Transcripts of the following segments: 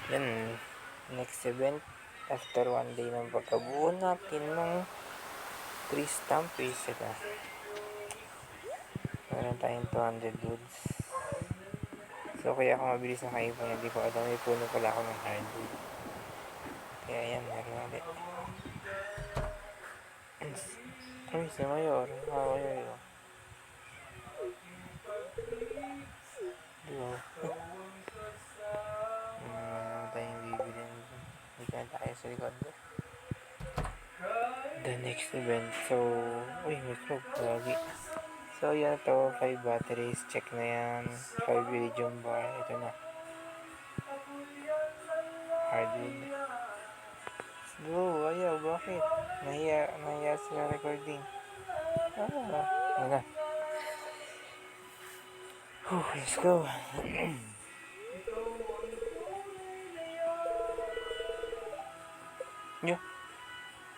Yan, next event after 1 day ng pagkabuo natin ng 3 stamp sila. Meron tayong 200 goods. So kaya ako mabilis na kaipon, hindi ko alam, may puno pala ako ng hardwood. Kaya yan, meron ulit. Ay, si Mayor. Mayor yun. Diba? Tayong bibili. Hindi ka tayo sa likod. The next event. So, uy, may smoke. Lagi. So, yan to. 5 batteries. Check na yan. 5 iridium bar. Ito na. Hardwood. Let's go. Ayaw, bakit? Nahiya sila recording. Ano na. Let's go. Yo.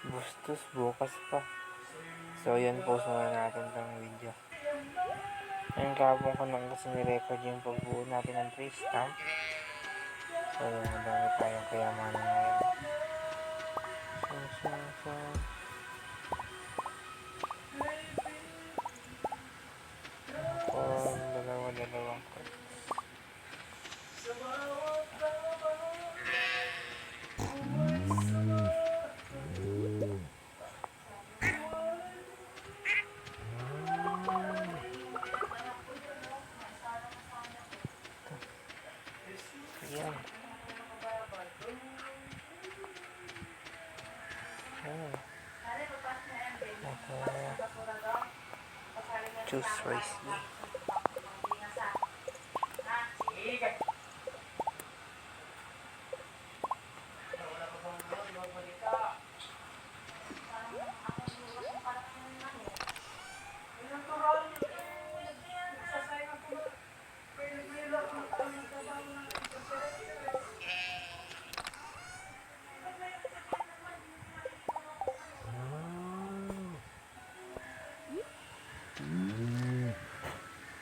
Bustos, bukas pa. So, yan, post muna natin tong video. Ngayon kapong ko nang kasi nirecord yung pagbuo natin ng 3 stamp. So, yan, madami tayong kayamanan ngayon. So. Dalawang ko. Yan. Choose wisely.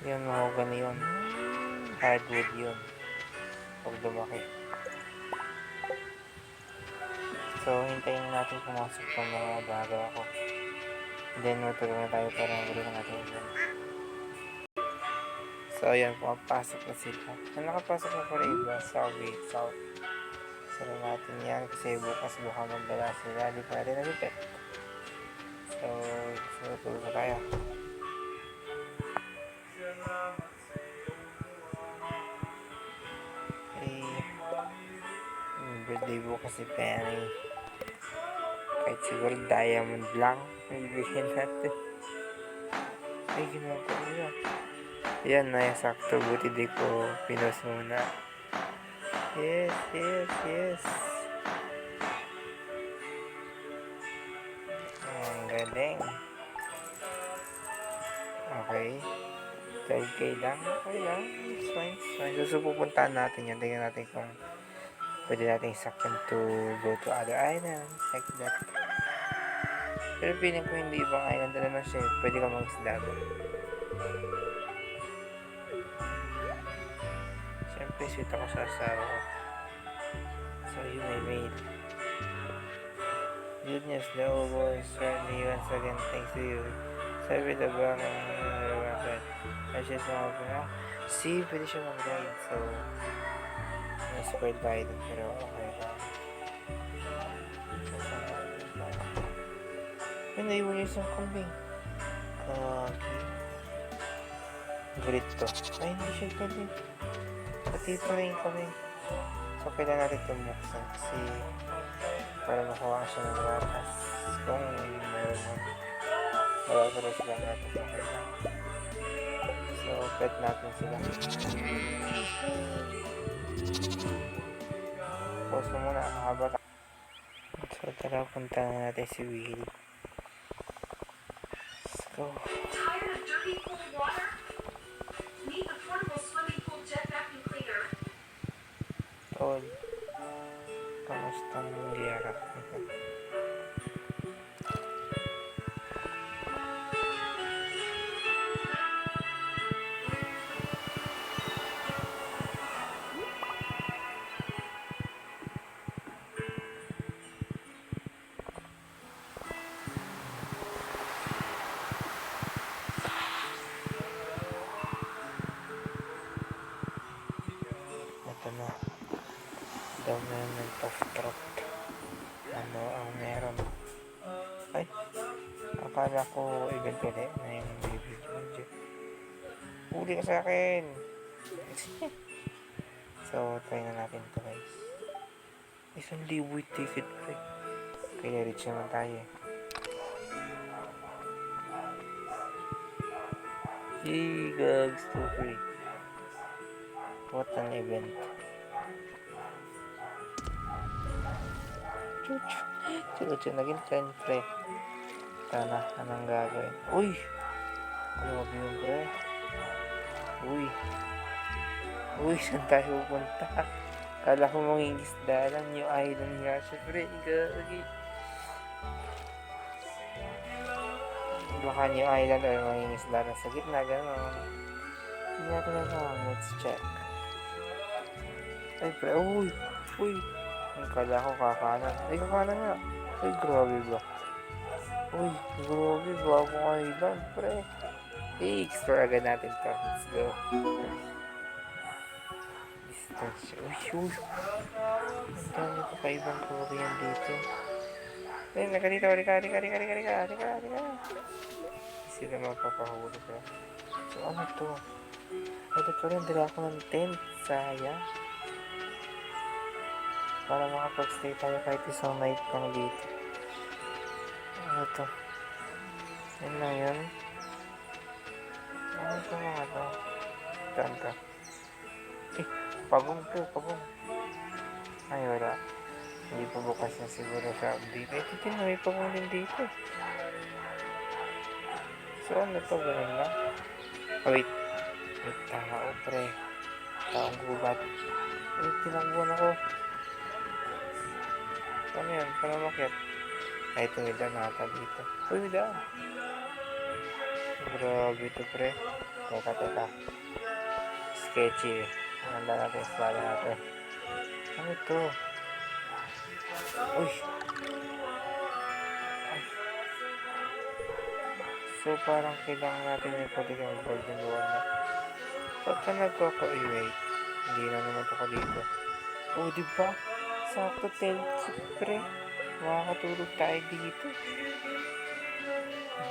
Yan, mahogany yun. Hardwood yun. Pag lumaki. So, hintayin natin pumasok ng mga bago ako. Then, matulog na tayo para muli na natin yun. So, ayan, pumapasok na sila. Nakapasok na pala iba. Sorry, south. Sara natin yan kasi bukas baka magdala sila. Di pa natin nalipit. So, matulog na tayo. Birthday bukas si Penny. Kahit siguro diamond lang bibigyan natin. Ay, ginawa ko nila. Yan na, sakto. Buti di ko pinost muna. Yes. Ang galing. Okay. 12K lang. Okay lang. It's fine. So, pupuntahan natin yan. Tingnan natin kung pwede natin sakyan to go to other islands like that. Pero feeling ko hindi ibang island na naman siya. Pwede ka mag-isda doon. Siyempre sweet ako sa asawa ko. So yun, may mail. Good news, the old boy certainly once again thanks to you. Sabi the bang I just want to see, pwede siya mag-ride. So na-spoiled tayo dun, pero okay lang. Ay, naiwan niya isang kambing. Grito. Ay, hindi siya pwede. Pati ito na yung kambing. So, kailangan natin tumuksan kasi para makuha siya ng ratas. Kung meron mo, makakaroon sila ng ratas. Okay lang. So, pet natin sila. Pause mo muna. Mahaba. So, tara, punta na natin si Will. Go. Tired of dirty cold water? Need the portable swimming pool jet vacuum cleaner. Tol. Kamustang giyara? Ito na. Dominant of truth. Ano ang meron? Ay, akala ko event ulit na yung video. Huli ka sa akin! So, try na natin ito guys. Isang libo ticket pre. Kaya reach naman tayo eh. Yay guys, to free. What an event. Chuchu naging friend pre. Tana, anong gagawin? Uy! Grabe yun pre. Uy, saan tayo pupunta? Kala ko mangingisda lang yung island nga siya pre. Gagi. Baka yung island or mangingisda lang sa gitna. Gano'n. Hindi natin alam. Let's check. Ay pre. Uy. Kala ko kakanan. Ay kakanan nga. Ay grabe ba? Uy, grabe. Bagong island pre. I-explore agad natin to. Let's go. Distance. Uy. Ang dami ko kaibang Korean dito. Ay, nakalito. Halika. Sila magpapahuli ka. So, ano to? Ay, dito rin. Dala ako ng tent. Sayang. Para makapag-stay tayo kahit isang night lang dito. Ano to? Yan lang yun. Ano ito mga to? Tanta. Pagong. Ay, wala. Hindi pa bukas na siguro sa update. Ito din, may pagong din dito. So, ano to? Ganun lang. Oh, wait. May tao, pre. Taong gubat. Ay, tinakbuhan ako. Ano yan? Paano makiat? Ay, ito may daan nata dito. Uy, may daan. Grabe ito, pre. Teka. Sketchy eh. Handa natin yung espada natin. Ano ito? Uy! Ay. So, parang kailangan natin yung pagkakang golden walnut. Ba't ka nagkaka-wait? Hindi na naman ako dito. Oh, diba? Sakto telkip, pre. Makakatulog tayo dito.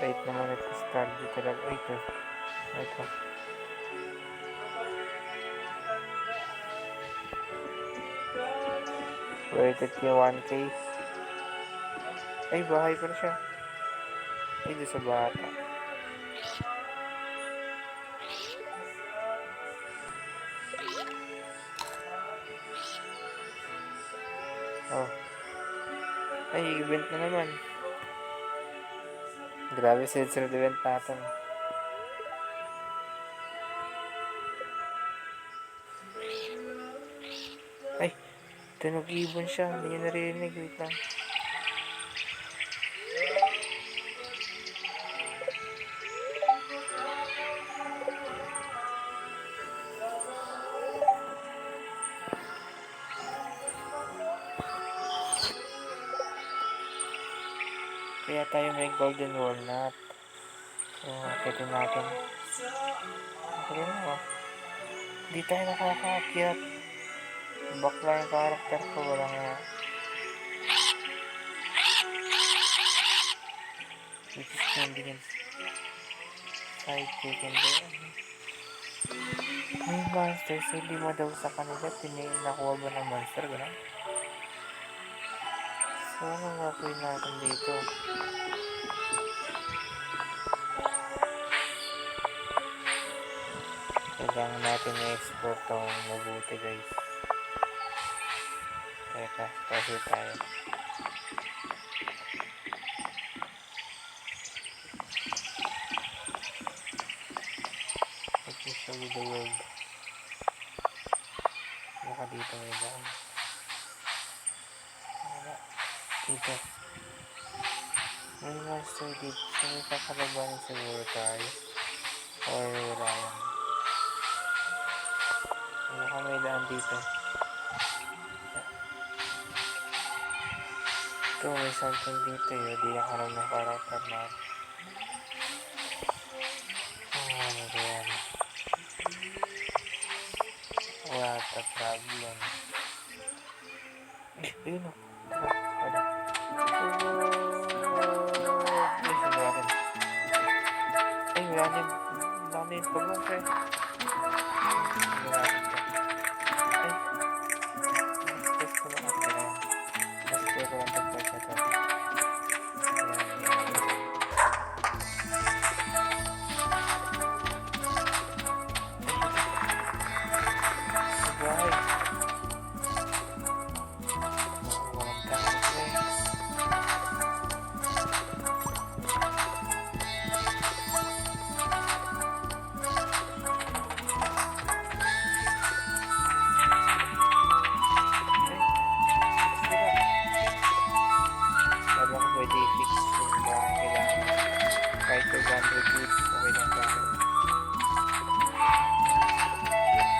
Bait naman ito. Starview talaga. Ay, ito. Worth it yung 1K. Ay, bahay pa siya. Ay, doon sa bata. Oh. Ay, event na naman. Grabe, sunod event natin. Ay, tunog ibon siya. Hindi niya narinig. Wait lang. Kaya tayo may golden walnut. So, pwede natin. Okay na, oh. Hindi tayo nakakaakyat. Bakla yung karakter ko. Walang nga. Which is trending in sidekick and then. May monster. So, lima daw sa kanila. Nakuha ba ng monster? Gano'n? So, anong gagawin natin dito? Kailangan natin i-explore itong mabuti guys. Teka, kasi tayo. Let me show you the world. Baka dito may daan. Dito. May monster dito. So, may kakalabanin siguro tayo. Or wala yan. Baka may daan dito. Ito, may something dito yun. Di nakaroon ng karakter na. Ano ba yan? Wala to. a problem. Ayun o. Tara, wala. Ay, wala rin. Ay, wala na yung pagmong, pre. Wala rin siya. Ay, mas ko na kasi na. Mas ko lang pagpag na to. Ayan, ayan.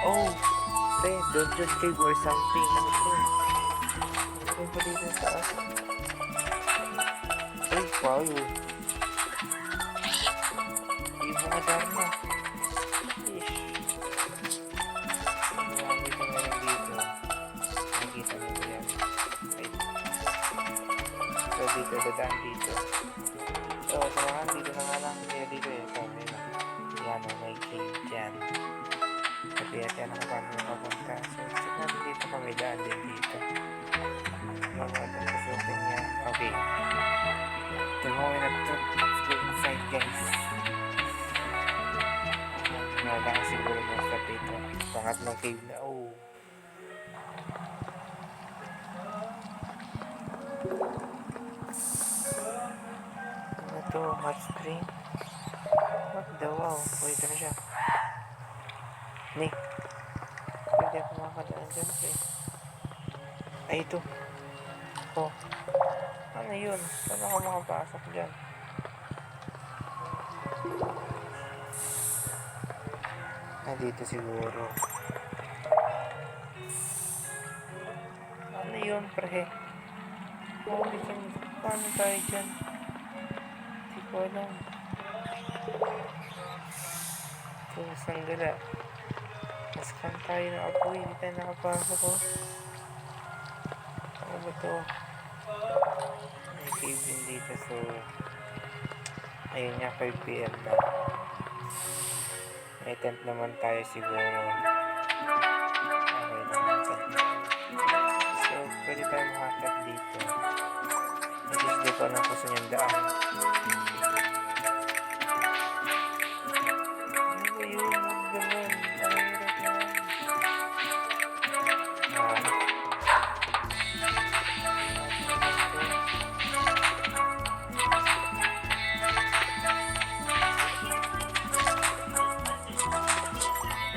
Oh, dungeon cave or something. Ano to? Ano ba dito sa taas? Ay, wow. Di mga dharma. Ish. Marami pa meron dito. Nakikita mo ba yan? Ay. So, dito, dadaan dito. So, samahan dito na nga lang. Hindi dito eh. Sabi na. Yan, may cave dyan. Kasi yan ang paano makapunta. So, check natin dito kami daan din dito. Mga pagkasukin niya. Okay. Ito mo na ito. Let's go inside, guys. Wala ka siguro mga step dito. Pangatlong cave na. Oh. Ano to? Hot spring? What the wow? Oh, ito na siya. Nick. Pwede ako makakadaan dyan, pre. Ay, ito. Oh. Ano yun? Saan ako makapasok dyan? Dito siguro. Ano yun, pre? Oh, dito. Paano tayo dyan? Hindi ko alam. Ito, sanggala. Maskan tayo ng apoy. Hindi tayo nakapasok, oh. Ano ba ito? May cave din dito, so ayun nga, 5 PM na. May tent naman tayo siguro. Okay naman tent. So, pwede tayo makakat dito. At least di ko alam kung saan yung daan. Ano ba yun? Ganun.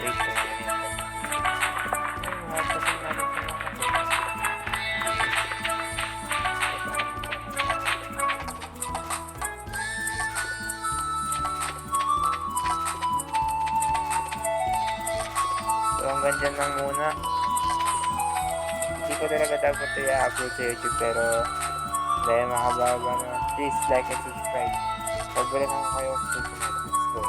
Mahirap naman. So, hanggang dyan lang muna. Hindi ko talaga dapat ito i-upload sa YouTube, pero dahil mahaba na, please like and subscribe. Pagbalik ako kayo sa susunod. Let's go.